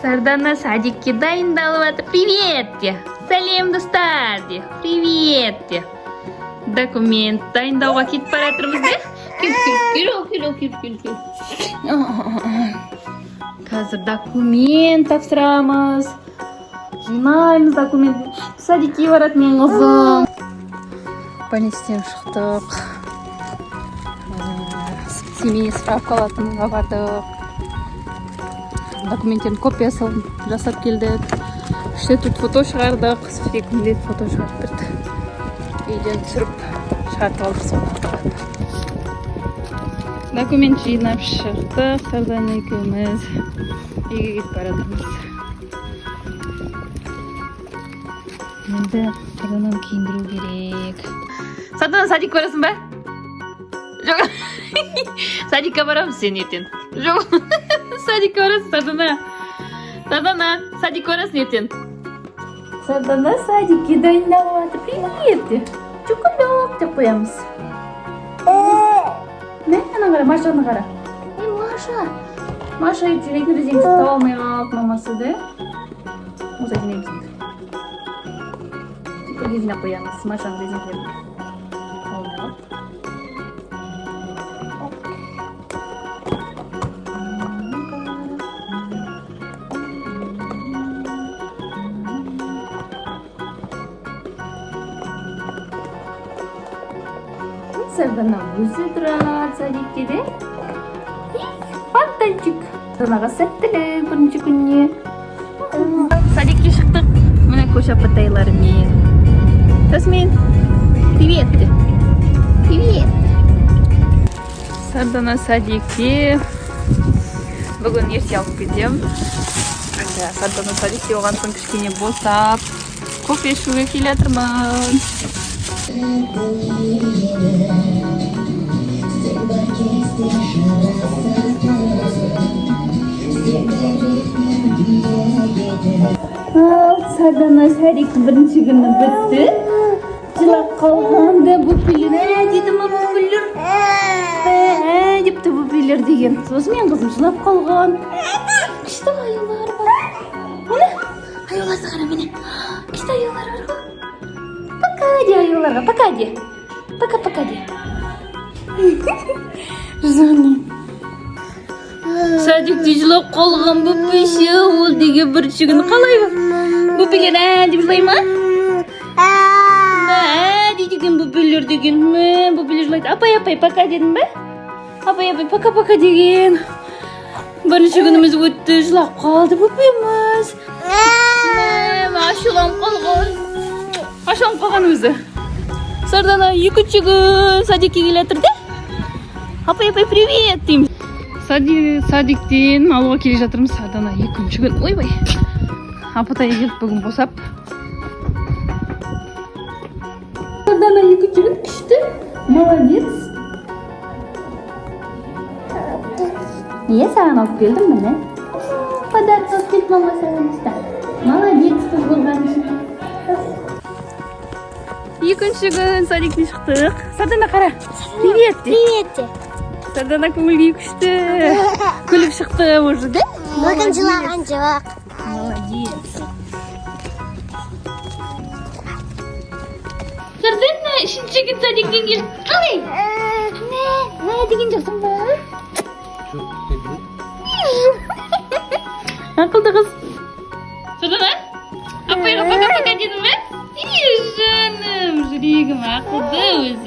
Сардана садикке дайындалып жатыр. Привет де. Сәлем достар де. Привет де. Документ дайындауға кетіп бара жатырмыз де. Кел. Қазір документ тапсырамыз. Жинаймыз документті. Садикке барады мен қызым. Больництен шықтық. Семей справка алатынға бардық. Документтердің копиясын жасап келдік. Іште тут фото шығардық. Секундет фото шығарып берді. Үйден түсіріп шығартып алдық соны. Документ жинап шықтық. Сардан екеуміз үйге кетіп баратырмыз. Енді Сардананы киіндіру керек. Сардана, садик барасың ба? Жоқ. Садикқа барамыз сен ертең. Жоқ. Садикқа барасың, Сардана. Сардана, садикқа барасың ертең. Сардана садикке дайындалып жатыр. Привет. Чукулек деп қоямыз. Не? Ана қара, Машаны қара. Маша. Маша жүрегін резеңді таба алмай қалып мамасы да. Осы жинаймыз. Тікірге жинап қоямыз. Машаны резеңдерін. Сардана өзі тұрады садикке де. Фонтанчик. Сарданаға сәттілік бірінші күніне. Садикке шықтық. Міне көш апатайларымен. Тасмен. Привет. Привет. Сардана садикке. Бүгін ерте алып кетем. Сардана садикке оған соң кішкене босап. Кофе ішуге келе жатырмын. Сардана садиктің бірінші күні бітті. Жылап қалғанды бүпілер. Деді ма бүпілер? Депті бүпілер деген. Сосын мен қызым жылап қалған. Күшті аюлар бар. Оны? Аюларды қара мені. Күшті аюлар бар ғой. Пока де аюларға, пока де. Пока де. Жаны. Садикте жылап қалған бүпіші. Ол деген бірінші күні қалай ба? Бүпілер деп жылай ма? Деген бүпілер деген. Бүпілер жылайды. Апай, пока дедің ба? Апай, пока деген. Бірінші күніміз өтті. Жылап қалды бүпіміз. Ашылам қалған өзі. Сардана екінші күн садикке келе жатыр да? Апай, привет дейміз. Садиктен алуға келе жатырмыз. Сардана екінші күн. Ойбай. Апатай келіп бүгін босап. Сардана екінші күн күшті. Молодец. Саған алып келдім міне. Подарок алып келіп мама саған ұста. Молодец қыз болған үшін. Екінші күн садиктен шықтық. Сардана қара. Привет. Сардана көңіл күшті. Күліп шықты уже, да? Бүгін жылаған жоқ. Молодец. Сардана үшінші күн садиктен келіп. Қалай? Не деген жоқсың ба? Ақылды қыз. Сардана? Апайға пока дедің бе? Жаным, жүрегім ақылды өзі.